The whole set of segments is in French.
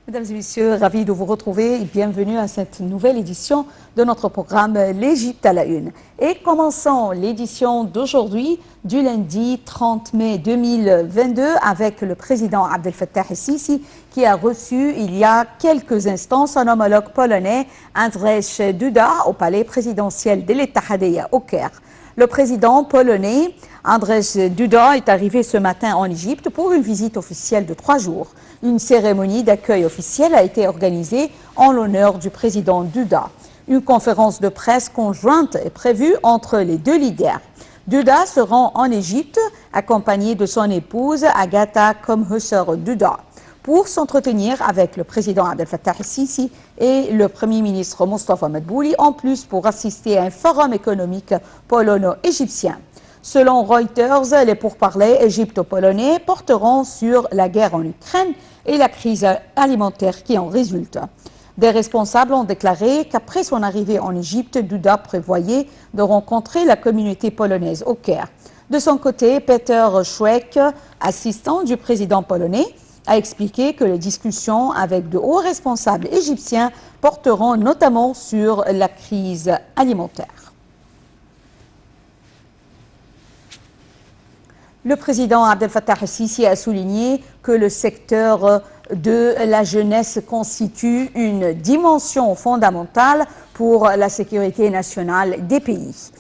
Mesdames et messieurs, ravi de vous retrouver et bienvenue à cette nouvelle édition de notre programme L'Égypte à la une. Et commençons l'édition d'aujourd'hui du lundi 30 mai 2022 avec le président Abdel Fattah el-Sisi qui a reçu il y a quelques instants son homologue polonais Andrzej Duda au palais présidentiel de l'Ittihadiyya au Caire. Le président polonais Andrzej Duda est arrivé ce matin en Égypte pour une visite officielle de 3 jours. Une cérémonie d'accueil officielle a été organisée en l'honneur du président Duda. Une conférence de presse conjointe est prévue entre les deux leaders. Duda se rend en Égypte accompagné de son épouse Agatha Komhusser Duda pour s'entretenir avec le président Abdel Fattah el-Sisi et le premier ministre Mustafa Madbouli, en plus pour assister à un forum économique polono-égyptien. Selon Reuters, les pourparlers égypto-polonais porteront sur la guerre en Ukraine et la crise alimentaire qui en résulte. Des responsables ont déclaré qu'après son arrivée en Égypte, Duda prévoyait de rencontrer la communauté polonaise au Caire. De son côté, Peter Schweck, assistant du président polonais, a expliqué que les discussions avec de hauts responsables égyptiens porteront notamment sur la crise alimentaire. Le président Abdel Fattah el-Sisi a souligné que le secteur de la jeunesse constitue une dimension fondamentale pour la sécurité nationale des pays.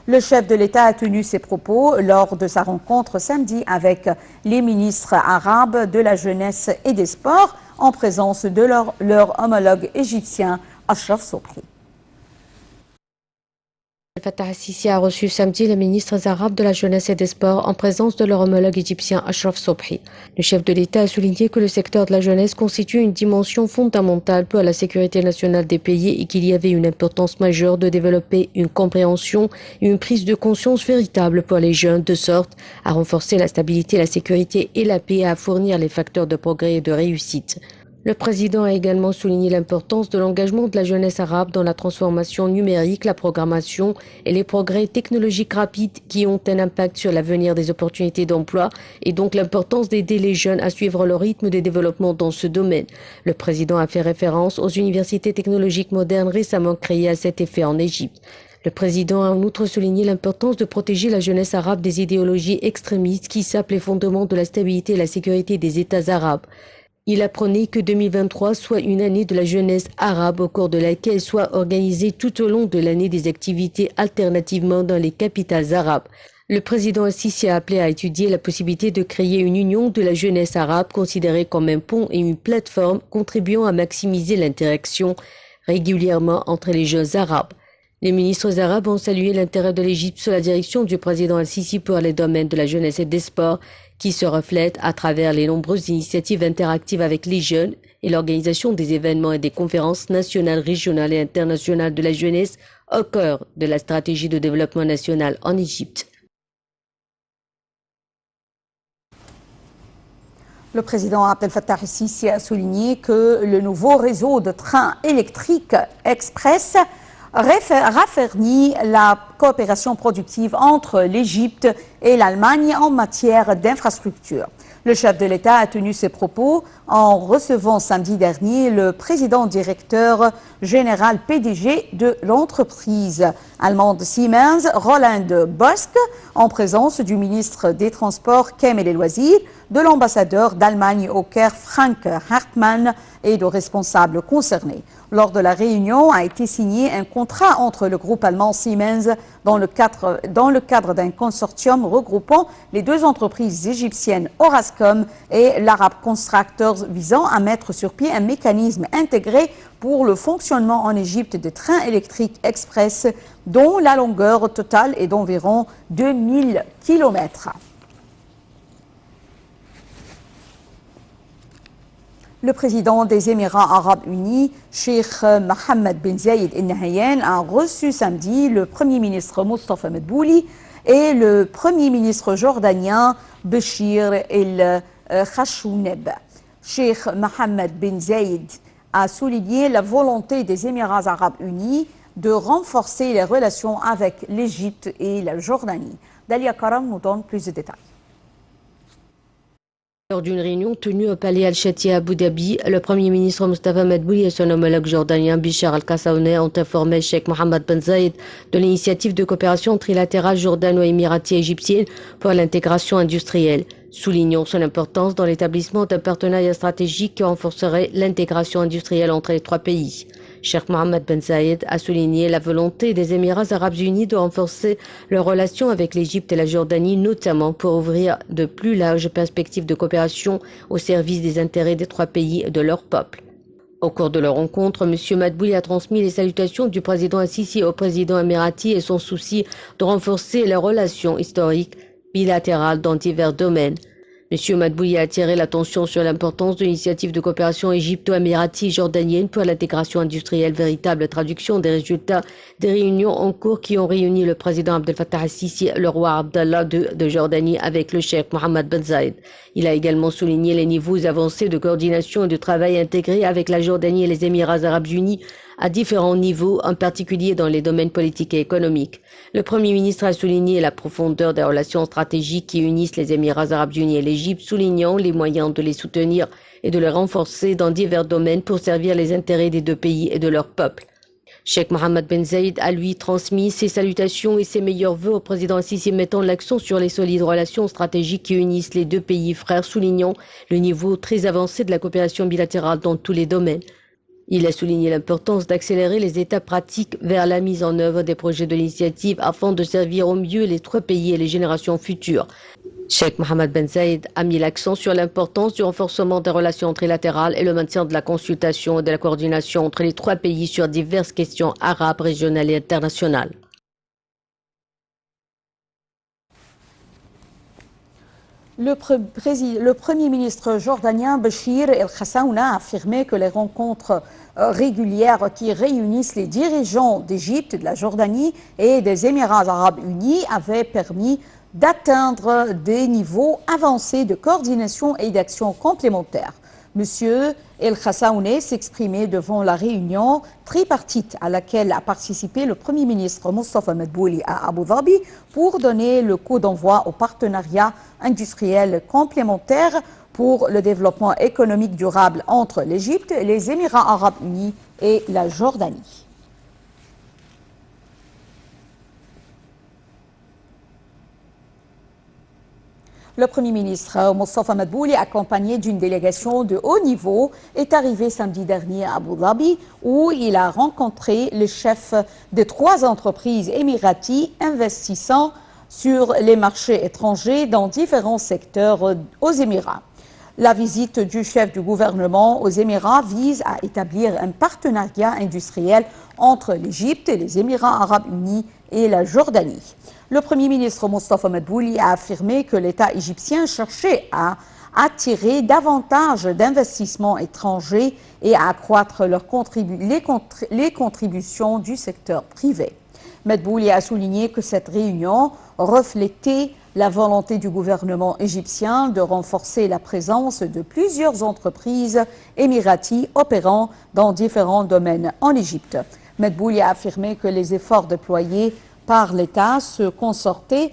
Le chef de l'État a tenu ses propos lors de sa rencontre samedi avec les ministres arabes de la jeunesse et des sports en présence de leur homologue égyptien Achraf Sobhi. Fattah el-Sisi a reçu samedi les ministres arabes de la jeunesse et des sports en présence de leur homologue égyptien Achraf Sobhi. Le chef de l'État a souligné que le secteur de la jeunesse constitue une dimension fondamentale pour la sécurité nationale des pays et qu'il y avait une importance majeure de développer une compréhension et une prise de conscience véritable pour les jeunes de sorte à renforcer la stabilité, la sécurité et la paix et à fournir les facteurs de progrès et de réussite. Le président a également souligné l'importance de l'engagement de la jeunesse arabe dans la transformation numérique, la programmation et les progrès technologiques rapides qui ont un impact sur l'avenir des opportunités d'emploi et donc l'importance d'aider les jeunes à suivre le rythme des développements dans ce domaine. Le président a fait référence aux universités technologiques modernes récemment créées à cet effet en Égypte. Le président a en outre souligné l'importance de protéger la jeunesse arabe des idéologies extrémistes qui sapent les fondements de la stabilité et la sécurité des États arabes. Il apprenait que 2023 soit une année de la jeunesse arabe au cours de laquelle soient organisées tout au long de l'année des activités alternativement dans les capitales arabes. Le président el-Sisi a appelé à étudier la possibilité de créer une union de la jeunesse arabe considérée comme un pont et une plateforme contribuant à maximiser l'interaction régulièrement entre les jeunes arabes. Les ministres arabes ont salué l'intérêt de l'Égypte sous la direction du président el-Sisi pour les domaines de la jeunesse et des sports qui se reflètent à travers les nombreuses initiatives interactives avec les jeunes et l'organisation des événements et des conférences nationales, régionales et internationales de la jeunesse au cœur de la stratégie de développement national en Égypte. Le président Abdel Fattah el-Sisi a souligné que le nouveau réseau de trains électriques express raffermit la coopération productive entre l'Égypte et l'Allemagne en matière d'infrastructure. Le chef de l'État a tenu ses propos en recevant samedi dernier le président directeur général PDG de l'entreprise allemande Siemens, Roland Busk, en présence du ministre des Transports, Kemal et Loisirs, de l'ambassadeur d'Allemagne au Caire, Frank Hartmann, et de responsables concernés. Lors de la réunion a été signé un contrat entre le groupe allemand Siemens dans le cadre d'un consortium regroupant les deux entreprises égyptiennes Orascom et l'Arab Constructors visant à mettre sur pied un mécanisme intégré pour le fonctionnement en Égypte des trains électriques express dont la longueur totale est d'environ 2000 km. Le président des Émirats arabes unis, Cheikh Mohammed bin Zayed Al Nahyan, a reçu samedi le premier ministre Mustafa Madbouli et le premier ministre jordanien Béchir El Khashouneb. Cheikh Mohammed bin Zayed a souligné la volonté des Émirats arabes unis de renforcer les relations avec l'Égypte et la Jordanie. Dalia Karam nous donne plus de détails. Lors d'une réunion tenue au palais Al-Shati à Abu Dhabi, le Premier ministre Mustafa Madbouli et son homologue jordanien Bishar Al-Kassaoune ont informé Sheikh Mohammed Ben Zayed de l'initiative de coopération trilatérale jordano-émiratie-égyptienne pour l'intégration industrielle, soulignant son importance dans l'établissement d'un partenariat stratégique qui renforcerait l'intégration industrielle entre les trois pays. Sheikh Mohammed Ben Zayed a souligné la volonté des Émirats arabes unis de renforcer leurs relations avec l'Égypte et la Jordanie, notamment pour ouvrir de plus larges perspectives de coopération au service des intérêts des trois pays et de leur peuple. Au cours de leur rencontre, M. Madbouli a transmis les salutations du président Assisi au président émirati et son souci de renforcer les relations historiques bilatérales dans divers domaines. M. Madbouli a attiré l'attention sur l'importance de l'initiative de coopération égypto-émirati-jordanienne pour l'intégration industrielle, véritable traduction des résultats des réunions en cours qui ont réuni le président Abdel Fattah al-Sisi, le roi Abdallah II de Jordanie avec le cheikh Mohammed Ben Zayed. Il a également souligné les niveaux avancés de coordination et de travail intégrés avec la Jordanie et les Émirats arabes unis à différents niveaux, en particulier dans les domaines politiques et économiques. Le Premier ministre a souligné la profondeur des relations stratégiques qui unissent les Émirats arabes unis et l'Égypte, soulignant les moyens de les soutenir et de les renforcer dans divers domaines pour servir les intérêts des deux pays et de leur peuple. Sheikh Mohammed Ben Zayed a lui transmis ses salutations et ses meilleurs vœux au président Assisi, mettant l'accent sur les solides relations stratégiques qui unissent les deux pays frères, soulignant le niveau très avancé de la coopération bilatérale dans tous les domaines. Il a souligné l'importance d'accélérer les étapes pratiques vers la mise en œuvre des projets de l'initiative afin de servir au mieux les trois pays et les générations futures. Sheikh Mohammed Ben Zayed a mis l'accent sur l'importance du renforcement des relations trilatérales et le maintien de la consultation et de la coordination entre les trois pays sur diverses questions arabes, régionales et internationales. Le Premier ministre jordanien Bachir El-Khassaoune a affirmé que les rencontres régulières qui réunissent les dirigeants d'Égypte, de la Jordanie et des Émirats arabes unis avaient permis d'atteindre des niveaux avancés de coordination et d'action complémentaires. Monsieur El-Khassaoune s'exprimait devant la réunion tripartite à laquelle a participé le Premier ministre Mustafa Madbouli à Abu Dhabi pour donner le coup d'envoi au partenariat industriel complémentaire pour le développement économique durable entre l'Égypte, les Émirats arabes unis et la Jordanie. Le Premier ministre Mustafa Madbouli, accompagné d'une délégation de haut niveau, est arrivé samedi dernier à Abu Dhabi où il a rencontré le chef de trois entreprises émiraties investissant sur les marchés étrangers dans différents secteurs aux Émirats. La visite du chef du gouvernement aux Émirats vise à établir un partenariat industriel entre l'Égypte, les Émirats arabes unis et la Jordanie. Le Premier ministre Mustafa Madbouli a affirmé que l'État égyptien cherchait à attirer davantage d'investissements étrangers et à accroître les contributions du secteur privé. Madbouli a souligné que cette réunion reflétait la volonté du gouvernement égyptien de renforcer la présence de plusieurs entreprises émiraties opérant dans différents domaines en Égypte. Madbouli a affirmé que les efforts déployés par l'État se concentraient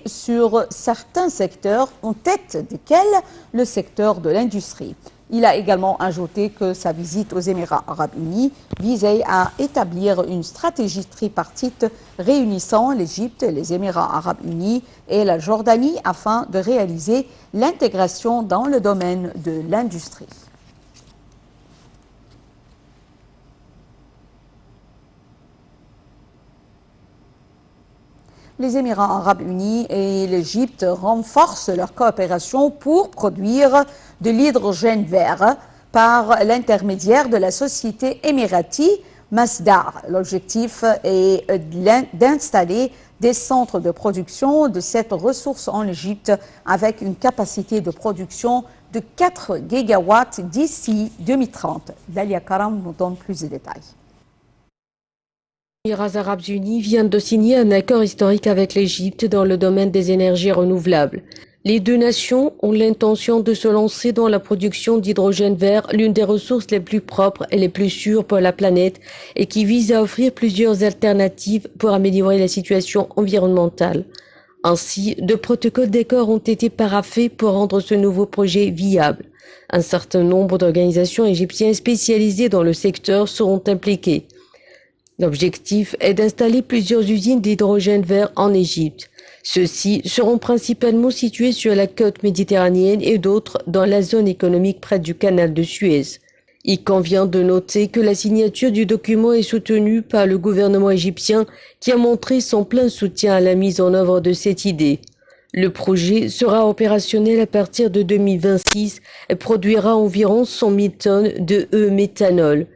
sur certains secteurs, en tête desquels le secteur de l'industrie. Il a également ajouté que sa visite aux Émirats arabes unis visait à établir une stratégie tripartite réunissant l'Égypte, les Émirats arabes unis et la Jordanie afin de réaliser l'intégration dans le domaine de l'industrie. Les Émirats arabes unis et l'Égypte renforcent leur coopération pour produire de l'hydrogène vert par l'intermédiaire de la société émirati Masdar. L'objectif est d'installer des centres de production de cette ressource en Égypte avec une capacité de production de 4 gigawatts d'ici 2030. Dalia Karam nous donne plus de détails. Les Émirats arabes unis viennent de signer un accord historique avec l'Égypte dans le domaine des énergies renouvelables. Les deux nations ont l'intention de se lancer dans la production d'hydrogène vert, l'une des ressources les plus propres et les plus sûres pour la planète et qui vise à offrir plusieurs alternatives pour améliorer la situation environnementale. Ainsi, deux protocoles d'accord ont été paraphés pour rendre ce nouveau projet viable. Un certain nombre d'organisations égyptiennes spécialisées dans le secteur seront impliquées. L'objectif est d'installer plusieurs usines d'hydrogène vert en Égypte. Ceux-ci seront principalement situés sur la côte méditerranéenne et d'autres dans la zone économique près du canal de Suez. Il convient de noter que la signature du document est soutenue par le gouvernement égyptien qui a montré son plein soutien à la mise en œuvre de cette idée. Le projet sera opérationnel à partir de 2026 et produira environ 100 000 tonnes de méthanol.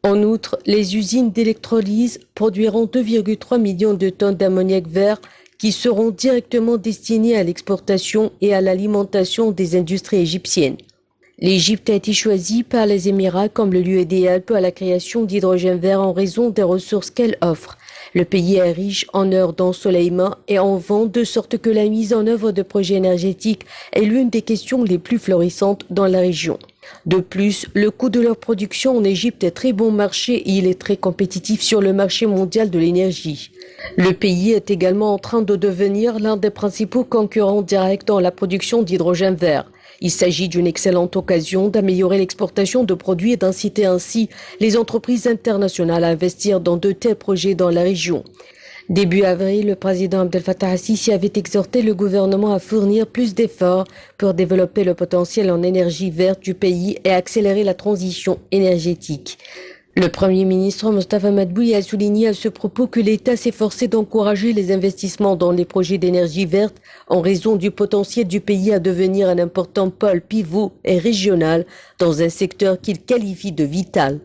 En outre, les usines d'électrolyse produiront 2,3 millions de tonnes d'ammoniac vert qui seront directement destinées à l'exportation et à l'alimentation des industries égyptiennes. L'Égypte a été choisie par les Émirats comme le lieu idéal pour la création d'hydrogène vert en raison des ressources qu'elle offre. Le pays est riche en heures d'ensoleillement et en vent, de sorte que la mise en œuvre de projets énergétiques est l'une des questions les plus florissantes dans la région. De plus, le coût de leur production en Égypte est très bon marché et il est très compétitif sur le marché mondial de l'énergie. Le pays est également en train de devenir l'un des principaux concurrents directs dans la production d'hydrogène vert. Il s'agit d'une excellente occasion d'améliorer l'exportation de produits et d'inciter ainsi les entreprises internationales à investir dans de tels projets dans la région. Début avril, le président Abdel Fattah al-Sisi avait exhorté le gouvernement à fournir plus d'efforts pour développer le potentiel en énergie verte du pays et accélérer la transition énergétique. Le Premier ministre Mostafa Madbouli a souligné à ce propos que l'État s'efforçait d'encourager les investissements dans les projets d'énergie verte en raison du potentiel du pays à devenir un important pôle pivot et régional dans un secteur qu'il qualifie de vital.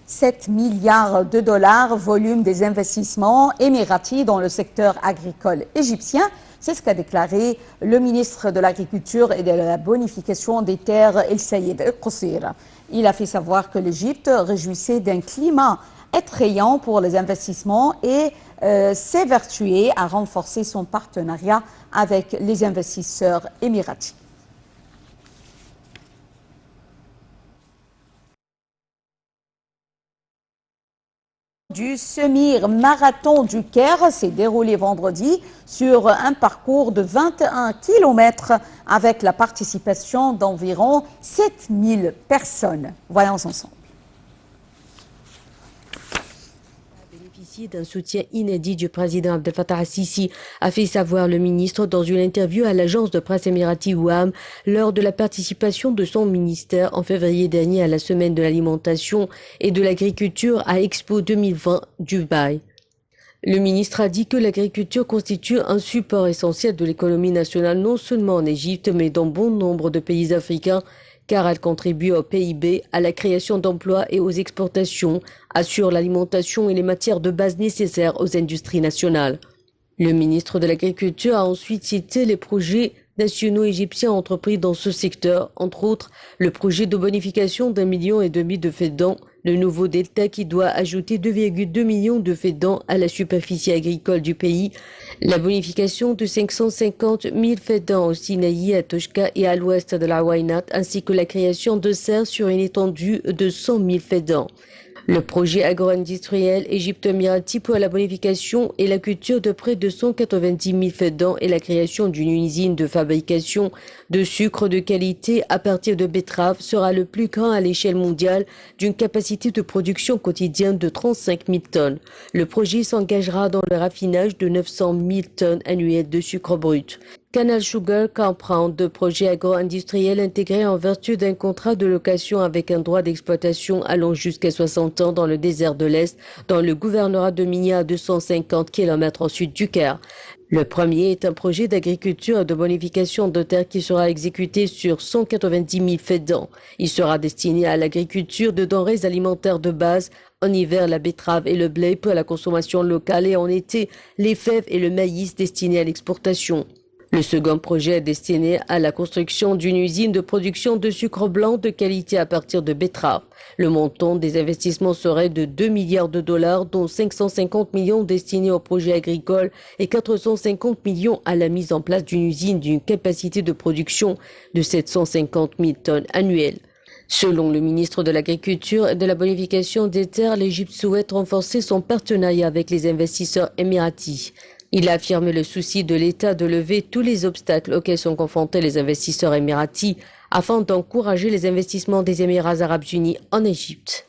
7 milliards de dollars, volume des investissements émiratis dans le secteur agricole égyptien. C'est ce qu'a déclaré le ministre de l'Agriculture et de la Bonification des terres, El Sayed El Qusseir. Il a fait savoir que l'Égypte réjouissait d'un climat attrayant pour les investissements et s'évertuait à renforcer son partenariat avec les investisseurs émiratis. Du semi-marathon du Caire s'est déroulé vendredi sur un parcours de 21 km avec la participation d'environ 7000 personnes. Voyons ensemble. Bénéficier d'un soutien inédit du président Abdel Fattah al-Sisi, a fait savoir le ministre dans une interview à l'agence de presse émirati WAM lors de la participation de son ministère en février dernier à la semaine de l'alimentation et de l'agriculture à Expo 2020 Dubaï. Le ministre a dit que l'agriculture constitue un support essentiel de l'économie nationale non seulement en Égypte mais dans bon nombre de pays africains, car elle contribue au PIB, à la création d'emplois et aux exportations, assure l'alimentation et les matières de base nécessaires aux industries nationales. Le ministre de l'Agriculture a ensuite cité les projets nationaux égyptiens entrepris dans ce secteur, entre autres le projet de bonification d'1,5 million de fédans, le nouveau delta qui doit ajouter 2,2 millions de fédans à la superficie agricole du pays, la bonification de 550 000 fédans au Sinaï, à Toshka et à l'ouest de la Wainat, ainsi que la création de serres sur une étendue de 100 000 fédans. Le projet agro-industriel Égypte-Émirati pour la bonification et la culture de près de 190 000 fédans et la création d'une usine de fabrication de sucre de qualité à partir de betteraves sera le plus grand à l'échelle mondiale d'une capacité de production quotidienne de 35 000 tonnes. Le projet s'engagera dans le raffinage de 900 000 tonnes annuelles de sucre brut. Canal Sugar Compound, de projet agro-industriel intégré en vertu d'un contrat de location avec un droit d'exploitation allant jusqu'à 60 ans dans le désert de l'Est, dans le gouvernorat de Minya à 250 km au sud du Caire. Le premier est un projet d'agriculture et de bonification de terre qui sera exécuté sur 190 000 fédans. Il sera destiné à l'agriculture de denrées alimentaires de base, en hiver la betterave et le blé pour la consommation locale et en été les fèves et le maïs destinés à l'exportation. Le second projet est destiné à la construction d'une usine de production de sucre blanc de qualité à partir de betteraves. Le montant des investissements serait de 2 milliards de dollars, dont 550 millions destinés aux projets agricoles et 450 millions à la mise en place d'une usine d'une capacité de production de 750 000 tonnes annuelles. Selon le ministre de l'Agriculture et de la Bonification des terres, l'Égypte souhaite renforcer son partenariat avec les investisseurs émiratis. Il a affirmé le souci de l'État de lever tous les obstacles auxquels sont confrontés les investisseurs émiratis afin d'encourager les investissements des Émirats arabes unis en Égypte.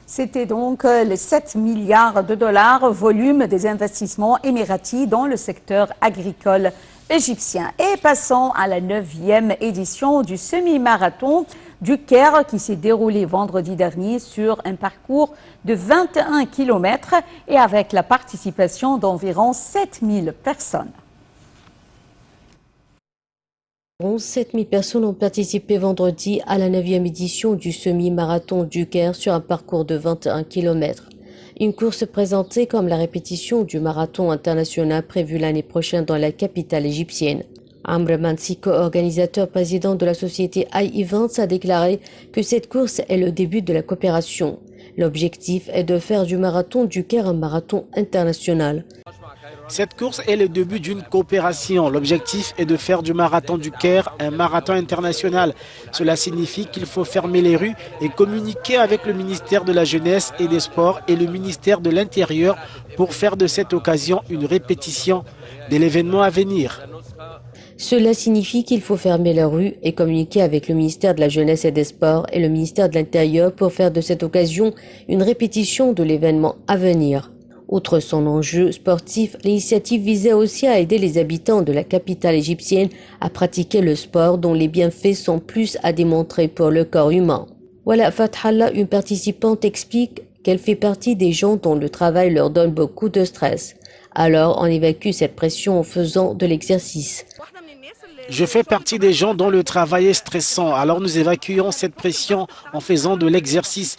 C'était donc les 7 milliards de dollars volume des investissements émiratis dans le secteur agricole égyptien. Et passons à la 9e édition du semi-marathon du Caire qui s'est déroulé vendredi dernier sur un parcours de 21 km et avec la participation d'environ 7000 personnes. Environ 7000 personnes ont participé vendredi à la 9e édition du semi-marathon du Caire sur un parcours de 21 km. Une course présentée comme la répétition du marathon international prévu l'année prochaine dans la capitale égyptienne. Amr Mansiko, organisateur président de la société iEvents, a déclaré que cette course est le début de la coopération. L'objectif est de faire du marathon du Caire un marathon international. Cette course est le début d'une coopération. L'objectif est de faire du marathon du Caire un marathon international. Cela signifie qu'il faut fermer les rues et communiquer avec le ministère de la Jeunesse et des Sports et le ministère de l'Intérieur pour faire de cette occasion une répétition de l'événement à venir. Cela signifie qu'il faut fermer la rue et communiquer avec le ministère de la Jeunesse et des Sports et le ministère de l'Intérieur pour faire de cette occasion une répétition de l'événement à venir. Outre son enjeu sportif, l'initiative visait aussi à aider les habitants de la capitale égyptienne à pratiquer le sport dont les bienfaits sont plus à démontrer pour le corps humain. Voilà Fathallah, une participante, explique qu'elle fait partie des gens dont le travail leur donne beaucoup de stress. Alors on évacue cette pression en faisant de l'exercice. Je fais partie des gens dont le travail est stressant, alors nous évacuons cette pression en faisant de l'exercice.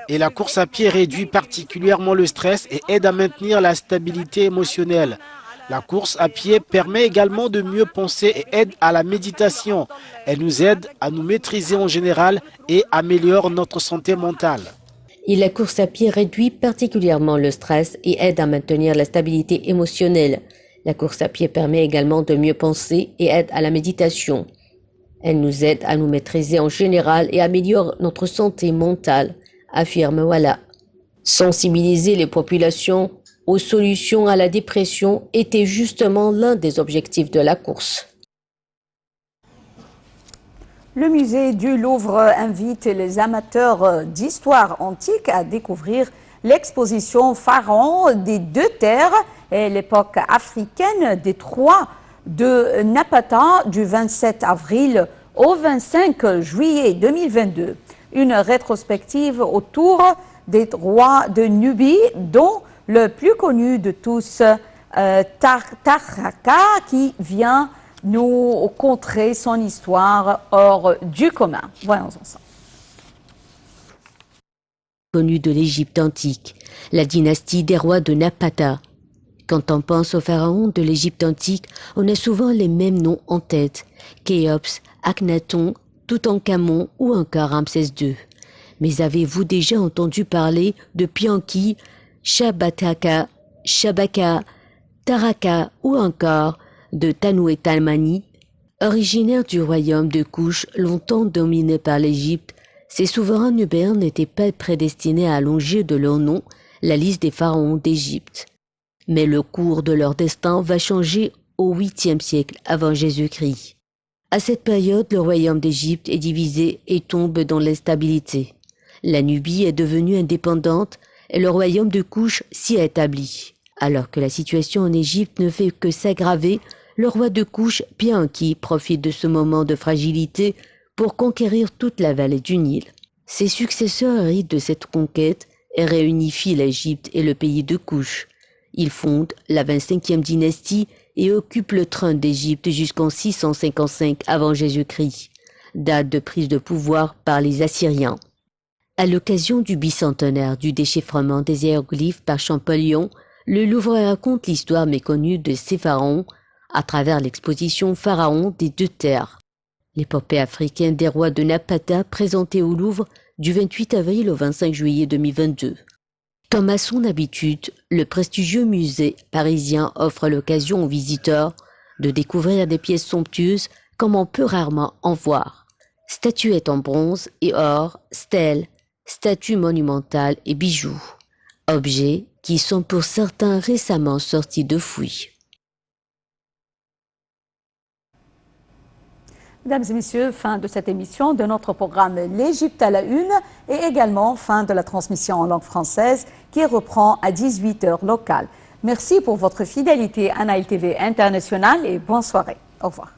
Et la course à pied réduit particulièrement le stress et aide à maintenir la stabilité émotionnelle. La course à pied permet également de mieux penser et aide à la méditation. Elle nous aide à nous maîtriser en général et améliore notre santé mentale. Et la course à pied réduit particulièrement le stress et aide à maintenir la stabilité émotionnelle. La course à pied permet également de mieux penser et aide à la méditation. Elle nous aide à nous maîtriser en général et améliore notre santé mentale, affirme Wala. Sensibiliser les populations aux solutions à la dépression était justement l'un des objectifs de la course. Le musée du Louvre invite les amateurs d'histoire antique à découvrir l'exposition Pharaon des deux terres et l'époque africaine des Troies de Napata du 27 avril au 25 juillet 2022. Une rétrospective autour des rois de Nubie, dont le plus connu de tous, Taraka, qui vient nous conter son histoire hors du commun. Voyons ensemble. Connu de l'Égypte antique, la dynastie des rois de Napata. Quand on pense aux pharaons de l'Égypte antique, on a souvent les mêmes noms en tête, Khéops, Akhenaton, Toutankhamon ou encore Ramsès II. Mais avez-vous déjà entendu parler de Pianki, Shabataka, Shabaka, Taraka ou encore de Tanouetalmani? Originaires du royaume de Kouch, longtemps dominé par l'Égypte, ces souverains nubéens n'étaient pas prédestinés à allonger de leur nom la liste des pharaons d'Égypte. Mais le cours de leur destin va changer au 8e siècle avant Jésus-Christ. À cette période, le royaume d'Égypte est divisé et tombe dans l'instabilité. La Nubie est devenue indépendante et le royaume de Kouch s'y est établi. Alors que la situation en Égypte ne fait que s'aggraver, le roi de Kouch, Pianki, profite de ce moment de fragilité pour conquérir toute la vallée du Nil. Ses successeurs héritent de cette conquête et réunifient l'Égypte et le pays de Kouch. Ils fondent la 25e dynastie et occupent le trône d'Égypte jusqu'en 655 avant Jésus-Christ, date de prise de pouvoir par les Assyriens. À l'occasion du bicentenaire du déchiffrement des hiéroglyphes par Champollion, le Louvre raconte l'histoire méconnue de ces pharaons à travers l'exposition Pharaon des deux terres. L'épopée africaine des rois de Napata présentée au Louvre du 28 avril au 25 juillet 2022. Comme à son habitude, le prestigieux musée parisien offre l'occasion aux visiteurs de découvrir des pièces somptueuses comme on peut rarement en voir. Statuettes en bronze et or, stèles, statues monumentales et bijoux. Objets qui sont pour certains récemment sortis de fouilles. Mesdames et messieurs, fin de cette émission de notre programme L'Égypte à la une et également fin de la transmission en langue française qui reprend à 18h locale. Merci pour votre fidélité à Nile TV International et bonne soirée. Au revoir.